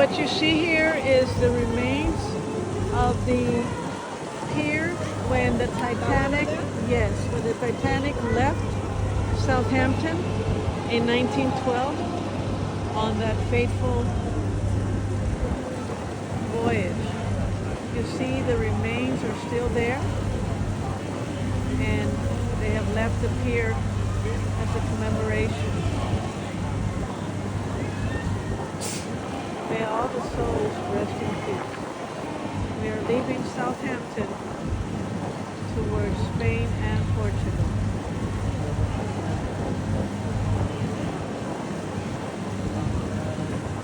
what you see here is the remains of the pier when the Titanic, yes, when the Titanic left Southampton in 1912 on that fateful voyage. You see the remains are still there, and they have left the pier as a commemoration. May all the souls rest in peace. We are leaving Southampton towards Spain and Portugal.